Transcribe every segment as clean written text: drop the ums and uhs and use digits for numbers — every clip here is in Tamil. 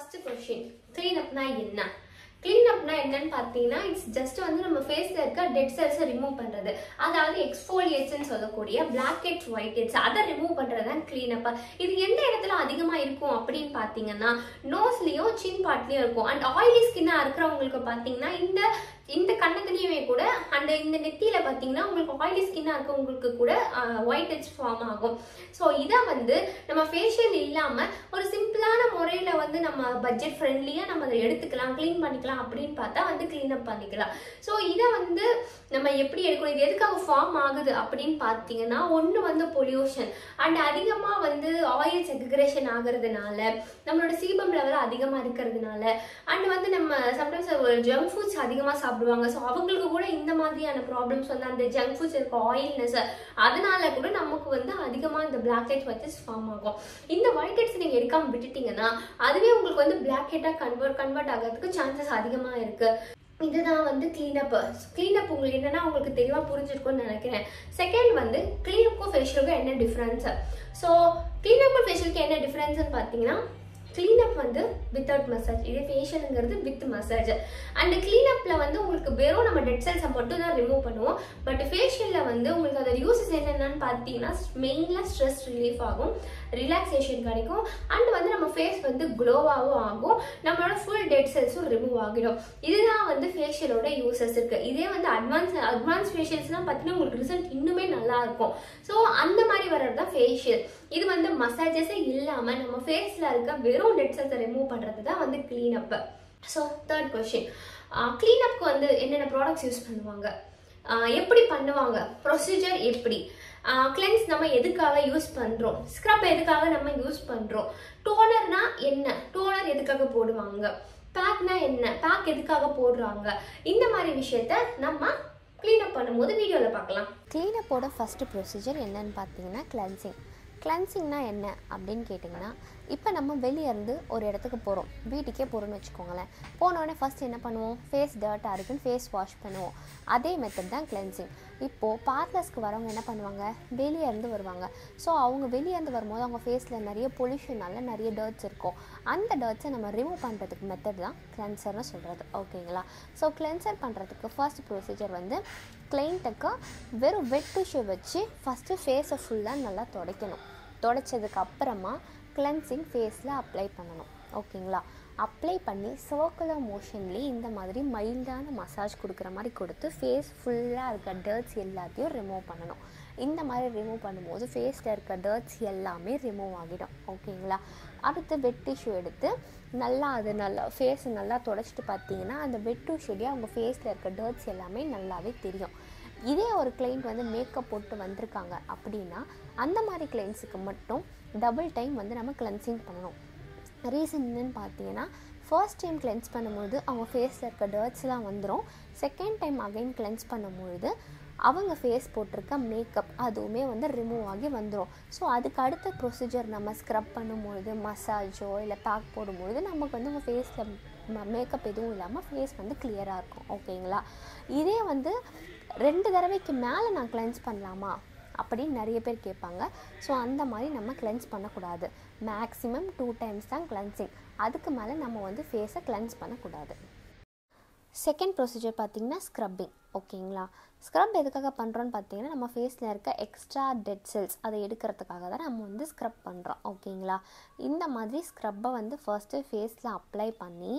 First question, clean up na enna? Clean up na என்னன்னு பார்த்தீங்கன்னா இட்ஸ் ஜஸ்ட் வந்து நம்ம ஃபேஸ்ல இருக்க டெட் செல்ஸை ரிமூவ் பண்றது. அதாவது எக்ஸ்ஃபோலியேஷன் சொல்லக்கூடிய பிளாக் ஹெட்ஸ் ஒயிட் ஹெட்ஸ் அதை ரிமூவ் பண்றது தான் கிளீன் அப். இது எந்த இடத்துல அதிகமா இருக்கும் அப்படின்னு பார்த்தீங்கன்னா நோஸ்லயும் சின் பார்ட்லயும் இருக்கும். அண்ட் ஆயிலி ஸ்கின்னா இருக்கிறவங்களுக்கு பார்த்தீங்கன்னா இந்த கண்ணத்துலயுமே கூட அண்ட் இந்த நெத்தியில பார்த்தீங்கன்னா உங்களுக்கு ஆயிலி ஸ்கின்னா இருக்கவங்களுக்கு கூட ஒயிட் ஹெட்ஸ் ஃபார்ம் ஆகும். ஸோ இதை வந்து நம்ம ஃபேஷியல் இல்லாம ஒரு சிம்பிளான முறையில வந்து நம்ம பட்ஜெட் ஃப்ரெண்ட்லியா நம்ம அதை எடுத்துக்கலாம், கிளீன் பண்ணிக்கலாம் அப்படின்னு பார்த்தா வந்து கிளீன் அப் பண்ணிக்கலாம். ஸோ இதை வந்து நம்ம எப்படி எடுக்கணும், இது எதுக்காக ஃபார்ம் ஆகுது அப்படின்னு பார்த்தீங்கன்னா ஒன்று வந்து பொல்யூஷன் அண்ட் அதிகமாக வந்து ஆயில் செக்ரிகேஷன் ஆகுறதுனால, நம்மளோட சீபம் லெவல் அதிகமாக இருக்கிறதுனால, அண்ட் வந்து நம்ம சம்டைம்ஸ் ஜங்க் ஃபுட்ஸ் அதிகமாக சாப்பிடுவாங்க. ஸோ அவங்களுக்கு கூட இந்த மாதிரியான ப்ராப்ளம்ஸ் வந்து அந்த ஜங்க் ஃபுட்ஸ் இருக்க ஆயில்னஸ் அதனால கூட நமக்கு வந்து அதிகமாக இந்த black heads white heads form ஆகும். இந்த ஒயிட் ஹெட்ஸ் நீங்கள் எடுக்காம விட்டுட்டீங்கன்னா அதுவே உங்களுக்கு வந்து பிளாக் ஹெட்டாக கன்வெர்ட் ஆகிறதுக்கு சான்சஸ் அதிகமாக இருக்கு. இதுதான் வந்து கிளீனப். கிளீனப் உங்களுக்கு என்னன்னா உங்களுக்கு தெளிவாக புரிஞ்சிருக்கும்னு நினைக்கிறேன். செகண்ட் வந்து கிளீனப்புக்கும் ஃபேஷியலுக்கும் என்ன டிஃப்ரென்ஸ்? ஸோ கிளீனப்புக்கும் ஃபேஷியலுக்கு என்ன டிஃப்ரென்ஸ்ன்னு பார்த்தீங்கன்னா கிளீனப் வந்து வித்தவுட் மசாஜ், இதே ஃபேஷியலுங்கிறது வித் மசாஜ். அண்ட் கிளீனப்ல வந்து உங்களுக்கு வெறும் நம்ம டெட் செல்ஸை மட்டும் தான் ரிமூவ் பண்ணுவோம். பட் ஃபேஷியல்ல வந்து உங்களுக்கு அதோட யூசஸ் என்னென்னு பார்த்தீங்கன்னா மெயினாக ஸ்ட்ரெஸ் ரிலீஃப் ஆகும், ரிலாக்ஸேஷன் கிடைக்கும், அண்ட் வந்து நம்ம ஃபேஸ் வந்து க்ளோவாகவும் ஆகும், நம்மளோட ஃபுல் டெட் செல்ஸும் ரிமூவ் ஆகிடும். இதுதான் வந்து ஃபேஷியலோட யூசஸ் இருக்கு. இதே வந்து அட்வான்ஸ் ஃபேஷியல்ஸ்லாம் பார்த்தீங்கன்னா உங்களுக்கு ரிசல்ட் இன்னுமே நல்லா இருக்கும். ஸோ அந்த மாதிரி வர்றது தான் ஃபேஷியல். இது வந்து மசாஜஸே இல்லாமல் நம்ம ஃபேஸில் இருக்க வெறும் டெட் செல்ஸை ரிமூவ் பண்ணுறது தான் வந்து கிளீனப். ஸோ தேர்ட் கொஸ்டின், கிளீனப்க்கு வந்து என்னென்ன ப்ராடக்ட்ஸ் யூஸ் பண்ணுவாங்க, எப்படி பண்ணுவாங்க, ப்ரொசீஜர் எப்படி, கிளென்ஸ் நம்ம எதுக்காக யூஸ் பண்ணுறோம், ஸ்க்ரப் எதுக்காக நம்ம யூஸ் பண்ணுறோம், டோனர்னா என்ன, டோனர் எதுக்காக போடுவாங்க, பேக்னா என்ன, பேக் எதுக்காக போடுறாங்க, இந்த மாதிரி விஷயத்த நம்ம கிளீனப் பண்ணும்போது வீடியோவில் பார்க்கலாம். கிளீனப்போட ஃபஸ்ட்டு ப்ரொசீஜர் என்னன்னு பார்த்தீங்கன்னா கிளென்சிங். கிளென்சிங்னா என்ன அப்படின்னு கேட்டிங்கன்னா, இப்போ நம்ம வெளியேருந்து ஒரு இடத்துக்கு போகிறோம், வீட்டுக்கே போகிறோம்னு வச்சுக்கோங்களேன். போனோடனே ஃபஸ்ட் என்ன பண்ணுவோம், ஃபேஸ் டர்ட்டாக இருக்குன்னு ஃபேஸ் வாஷ் பண்ணுவோம். அதே மெத்தட் தான் கிளென்சிங். இப்போது பார்லர்ஸ்க்கு வரவங்க என்ன பண்ணுவாங்க, வெளியேருந்து வருவாங்க. ஸோ அவங்க வெளியேருந்து வரும்போது அவங்க ஃபேஸில் நிறைய பொல்யூஷனால நிறைய டர்ட்ஸ் இருக்கும். அந்த டர்ட்ஸை நம்ம ரிமூவ் பண்ணுறதுக்கு மெத்தட் தான் கிளென்சர்னு சொல்கிறது. ஓகேங்களா? ஸோ கிளென்சர் பண்ணுறதுக்கு ஃபர்ஸ்ட் ப்ரொசீஜர் வந்து கிளைண்ட்டுக்கு வெறும் வெட் டிஷ்யூ வச்சு ஃபஸ்ட்டு ஃபேஸை ஃபுல்லாக நல்லா துடைக்கணும். துடைச்சதுக்கு அப்புறமா கிளென்சிங் ஃபேஸில் அப்ளை பண்ணணும். ஓகேங்களா? அப்ளை பண்ணி சர்க்குலர் மோஷன்லேயே இந்த மாதிரி மைல்டான மசாஜ் கொடுக்குற மாதிரி கொடுத்து ஃபேஸ் ஃபுல்லாக இருக்க டர்ட்ஸ் எல்லாத்தையும் ரிமூவ் பண்ணணும். இந்த மாதிரி ரிமூவ் பண்ணும்போது ஃபேஸில் இருக்க டர்ட்ஸ் எல்லாமே ரிமூவ் ஆகிடும். ஓகேங்களா? அடுத்து வெட் டிஷ்யூ எடுத்து நல்லா ஃபேஸை நல்லா துடைச்சிட்டு பார்த்தீங்கன்னா அந்த வெட் டிஷ்யூலேயே அவங்க ஃபேஸில் இருக்க டர்ட்ஸ் எல்லாமே நல்லாவே தெரியும். இதே ஒரு கிளைண்ட் வந்து மேக்கப் போட்டு வந்திருக்காங்க அப்படின்னா அந்த மாதிரி கிளைண்ட்ஸுக்கு மட்டும் டபுள் டைம் வந்து நம்ம கிளென்சிங் பண்ணணும். ரீசன் என்னன்னு பார்த்தீங்கன்னா, ஃபர்ஸ்ட் டைம் கிளென்ஸ் பண்ணும்போது அவங்க ஃபேஸில் இருக்க டர்ட்ஸ்லாம் வந்துடும். செகண்ட் டைம் அகைன் கிளென்ஸ் பண்ணும்பொழுது அவங்க ஃபேஸ் போட்டிருக்க மேக்கப் அதுவுமே வந்து ரிமூவ் ஆகி வந்துடும். ஸோ அதுக்கு அடுத்த ப்ரொசீஜர் நம்ம ஸ்க்ரப் பண்ணும்பொழுது, மசாஜோ இல்லை பேக் போடும்பொழுது நமக்கு வந்து உங்கள் ஃபேஸில் மேக்கப் எதுவும் இல்லாமல் ஃபேஸ் வந்து கிளியராக இருக்கும். ஓகேங்களா? இதே வந்து 2 தடவைக்கு மேலே நான் கிளென்ஸ் பண்ணலாமா அப்படின்னு நிறைய பேர் கேட்பாங்க. ஸோ அந்த மாதிரி நம்ம கிளென்ஸ் பண்ணக்கூடாது. மேக்ஸிமம் 2 டைம்ஸ் தான் கிளென்சிங். அதுக்கு மேலே நம்ம வந்து ஃபேஸை கிளென்ஸ் பண்ணக்கூடாது. செகண்ட் ப்ரொசீஜர் பார்த்திங்கன்னா ஸ்க்ரப்பிங். ஓகேங்களா? ஸ்க்ரப் எதுக்காக பண்ணுறோன்னு பார்த்தீங்கன்னா நம்ம ஃபேஸில் இருக்க எக்ஸ்ட்ரா டெட் செல்ஸ் அதை எடுக்கிறதுக்காக தான் நம்ம வந்து ஸ்க்ரப் பண்ணுறோம். ஓகேங்களா? இந்த மாதிரி ஸ்க்ரப்பை வந்து ஃபர்ஸ்ட்டு ஃபேஸில் அப்ளை பண்ணி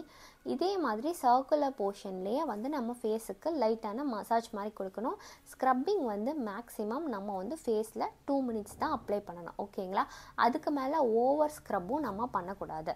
இதே மாதிரி சர்க்குலர் போர்ஷன்லேயே வந்து நம்ம ஃபேஸுக்கு லைட்டான மசாஜ் மாதிரி கொடுக்கணும். ஸ்க்ரப்பிங் வந்து மேக்ஸிமம் நம்ம வந்து ஃபேஸில் 2 மினிட்ஸ் தான் அப்ளை பண்ணணும். ஓகேங்களா? அதுக்கு மேலே ஓவர் ஸ்க்ரப்பும் நம்ம பண்ணக்கூடாது.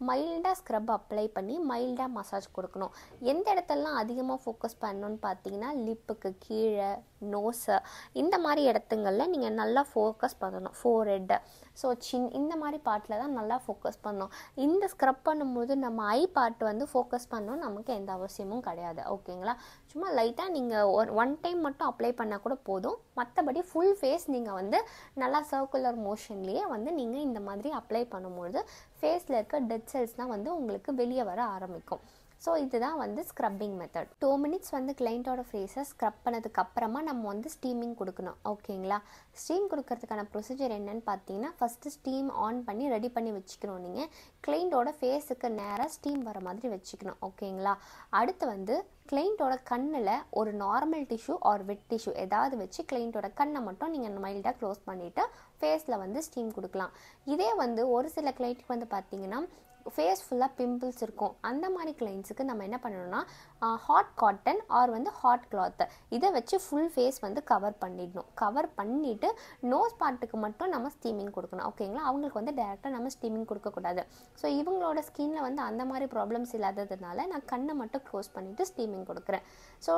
மைல்டாக ஸ்க்ரப் அப்ளை பண்ணி மைல்டாக மசாஜ் கொடுக்கணும். எந்த இடத்துலலாம் அதிகமாக ஃபோக்கஸ் பண்ணணும்னு பார்த்தீங்கன்னா லிப்புக்கு கீழே, நோஸு, இந்த மாதிரி இடத்துங்களில் நீங்கள் நல்லா ஃபோக்கஸ் பண்ணணும். ஃபோர்ஹெட், ஸோ சின், இந்த மாதிரி பார்ட்டில் தான் நல்லா ஃபோக்கஸ் பண்ணணும். இந்த ஸ்க்ரப் பண்ணும்போது நம்ம ஐ பார்ட் வந்து ஃபோக்கஸ் பண்ணணும் நமக்கு எந்த அவசியமும் கிடையாது. ஓகேங்களா? சும்மா லைட்டாக நீங்கள் ஒன் டைம் மட்டும் அப்ளை பண்ணால் கூட போதும். மற்றபடி ஃபுல் ஃபேஸ் நீங்கள் வந்து நல்லா சர்க்குலர் மோஷன்லேயே வந்து நீங்கள் இந்த மாதிரி அப்ளை பண்ணும்பொழுது ஃபேஸில் இருக்க டெட் செல்ஸ்லாம் வந்து உங்களுக்கு வெளியே வர ஆரம்பிக்கும். ஸோ இதுதான் வந்து ஸ்க்ரப்பிங் மெத்தட். 2 மினிட்ஸ் வந்து கிளைண்ட்டோட ஃபேஸை ஸ்க்ரப் பண்ணதுக்கு அப்புறமா நம்ம வந்து ஸ்டீமிங் கொடுக்கணும். ஓகேங்களா? ஸ்டீம் கொடுக்கறதுக்கான ப்ரொசீஜர் என்னன்னு பார்த்தீங்கன்னா, ஃபஸ்ட்டு ஸ்டீம் ஆன் பண்ணி ரெடி பண்ணி வச்சுக்கணும். நீங்கள் கிளைண்ட்டோட ஃபேஸுக்கு நேராக ஸ்டீம் வர மாதிரி வச்சுக்கணும். ஓகேங்களா? அடுத்து வந்து கிளைண்ட்டோட கண்ணில் ஒரு normal tissue or wet tissue ஏதாவது வச்சு கிளைண்ட்டோட கண்ணை மட்டும் நீங்கள் மைல்டாக க்ளோஸ் பண்ணிவிட்டு ஃபேஸில் வந்து ஸ்டீம் கொடுக்கலாம். இதே வந்து ஒரு சில கிளைண்ட்டுக்கு வந்து பார்த்தீங்கன்னா ஃபேஸ் ஃபுல்லாக பிம்பிள்ஸ் இருக்கும். அந்த மாதிரி கிளைண்ட்ஸுக்கு நம்ம என்ன பண்ணணும்னா ஹாட் காட்டன் ஆர் வந்து ஹாட் கிளாத்து இதை வச்சு ஃபுல் ஃபேஸ் வந்து கவர் பண்ணிடணும். கவர் பண்ணிவிட்டு நோஸ் பார்ட்டுக்கு மட்டும் நம்ம ஸ்டீமிங் கொடுக்கணும். ஓகேங்களா? அவங்களுக்கு வந்து டேரெக்டாக நம்ம ஸ்டீமிங் கொடுக்கக்கூடாது. ஸோ இவங்களோட ஸ்கின்னில் வந்து அந்த மாதிரி ப்ராப்ளம்ஸ் இல்லாததுனால நான் கண்ணை மட்டும் க்ளோஸ் பண்ணிவிட்டு ஸ்டீமிங் கொடுக்குறேன். ஸோ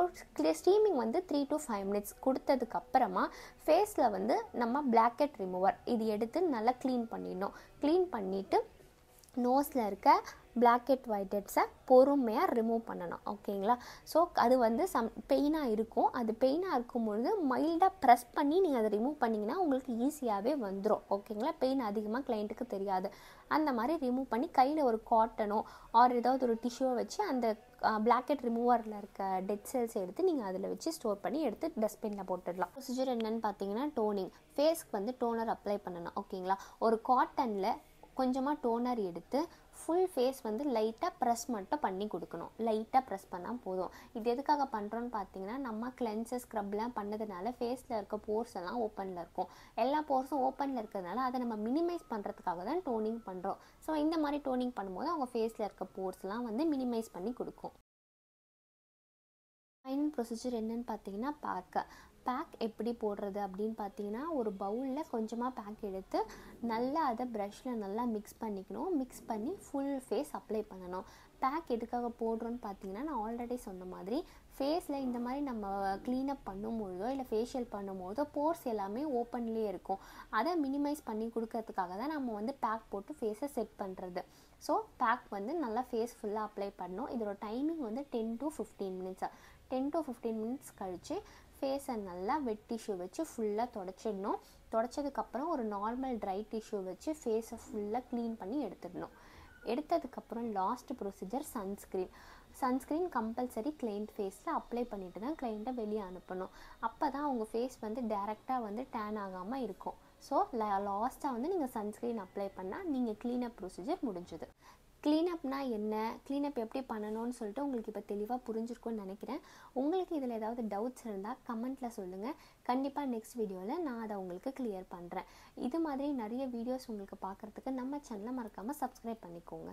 ஸ்டீமிங் வந்து 3 to 5 மினிட்ஸ் கொடுத்ததுக்கப்புறமா ஃபேஸில் வந்து நம்ம பிளாக்கெட் ரிமூவர் இது எடுத்து நல்லா க்ளீன் பண்ணிடணும். க்ளீன் பண்ணிவிட்டு நோஸில் இருக்க பிளாக்கெட் ஒயிட் ஹெட்ஸை பொறுமையாக ரிமூவ் பண்ணணும். ஓகேங்களா? ஸோ அது வந்து பெயினாக இருக்கும். அது பெயினாக இருக்கும்பொழுது மைல்டாக ப்ரெஸ் பண்ணி நீங்கள் அதை ரிமூவ் பண்ணிங்கன்னா உங்களுக்கு ஈஸியாகவே வந்துடும். ஓகேங்களா? பெயின் அதிகமாக கிளைண்ட்டுக்கு தெரியாது. அந்த மாதிரி ரிமூவ் பண்ணி கையில் ஒரு காட்டனோ ஆர் ஏதாவது ஒரு டிஷ்யூவை வச்சு அந்த பிளாக்கெட் ரிமூவரில் இருக்க டெட் செல்ஸ் எடுத்து நீங்கள் அதில் வச்சு ஸ்டோர் பண்ணி எடுத்து டஸ்ட்பினில் போட்டுடலாம். ப்ரொசீஜர் என்னென்னு பார்த்தீங்கன்னா, டோனிங். ஃபேஸ்க்கு வந்து டோனர் அப்ளை பண்ணணும். ஓகேங்களா? ஒரு காட்டனில் கொஞ்சமாக டோனர் எடுத்து ஃபுல் ஃபேஸ் வந்து லைட்டாக ப்ரெஸ் மட்டும் பண்ணி கொடுக்கணும். லைட்டாக ப்ரெஸ் பண்ணால் போதும். இது எதுக்காக பண்ணுறோன்னு பார்த்தீங்கன்னா, நம்ம கிளென்சர் ஸ்க்ரப்லாம் பண்ணதுனால ஃபேஸில் இருக்க போர்ஸ் எல்லாம் ஓப்பனில் இருக்கும். எல்லா போர்ஸும் ஓப்பனில் இருக்கிறதுனால அதை நம்ம மினிமைஸ் பண்ணுறதுக்காக தான் டோனிங் பண்ணுறோம். ஸோ இந்த மாதிரி டோனிங் பண்ணும்போது அவங்க ஃபேஸில் இருக்க போர்ஸ்லாம் வந்து மினிமைஸ் பண்ணி கொடுக்கும். ஃபைனல் ப்ரொசீஜர் என்னன்னு பார்த்தீங்கன்னா, பேக் எப்படி போடுறது அப்படின்னு பார்த்தீங்கன்னா, ஒரு பவுலில் கொஞ்சமாக பேக் எடுத்து நல்லா அதை ப்ரஷில் நல்லா மிக்ஸ் பண்ணிக்கணும். மிக்ஸ் பண்ணி ஃபுல் ஃபேஸ் அப்ளை பண்ணணும். பேக் எதுக்காக போடுறோன்னு பார்த்தீங்கன்னா, நான் ஆல்ரெடி சொன்ன மாதிரி ஃபேஸில் இந்த மாதிரி நம்ம க்ளீனப் பண்ணும்போதோ இல்லை ஃபேஷியல் பண்ணும்போதோ போர்ஸ் எல்லாமே ஓப்பன்லேயே இருக்கும். அதை மினிமைஸ் பண்ணி கொடுக்கறதுக்காக தான் நம்ம வந்து பேக் போட்டு ஃபேஸை செட் பண்ணுறது. ஸோ பேக் வந்து நல்லா ஃபேஸ் ஃபுல்லாக அப்ளை பண்ணணும். இதோட டைமிங் வந்து 10 to 15 மினிட்ஸ். 10 to 15 மினிட்ஸ் கழித்து ஃபேஸை நல்லா வெட் டிஷ்யூ வச்சு ஃபுல்லாக தொடச்சிடணும். தொடச்சதுக்கப்புறம் ஒரு நார்மல் ட்ரை டிஷ்யூ வச்சு ஃபேஸை ஃபுல்லாக க்ளீன் பண்ணி எடுத்துடணும். எடுத்ததுக்கப்புறம் last procedure sunscreen compulsory client ஃபேஸில் அப்ளை பண்ணிட்டு தான் கிளைண்ட்டை வெளியே அனுப்பணும். அப்போ தான் அவங்க ஃபேஸ் வந்து டேரெக்டாக வந்து டேன் ஆகாமல் இருக்கும். ஸோ லாஸ்ட்டாக வந்து நீங்கள் சன்ஸ்க்ரீன் அப்ளை பண்ணால் நீங்கள் க்ளீனப் ப்ரொசீஜர் முடிஞ்சுது. க்ளீனப்னா என்ன, க்ளீனப் எப்படி பண்ணணும்னு சொல்லிட்டு உங்களுக்கு இப்போ தெளிவாக புரிஞ்சிருக்கும்னு நினைக்கிறேன். உங்களுக்கு இதில் ஏதாவது டவுட்ஸ் இருந்தால் கமெண்ட்டில் சொல்லுங்கள். கண்டிப்பாக நெக்ஸ்ட் வீடியோவில் நான் அதை உங்களுக்கு கிளியர் பண்ணுறேன். இது மாதிரி நிறைய வீடியோஸ் உங்களுக்கு பார்க்குறதுக்கு நம்ம சேனலை மறக்காமல் சப்ஸ்கிரைப் பண்ணிக்கோங்க.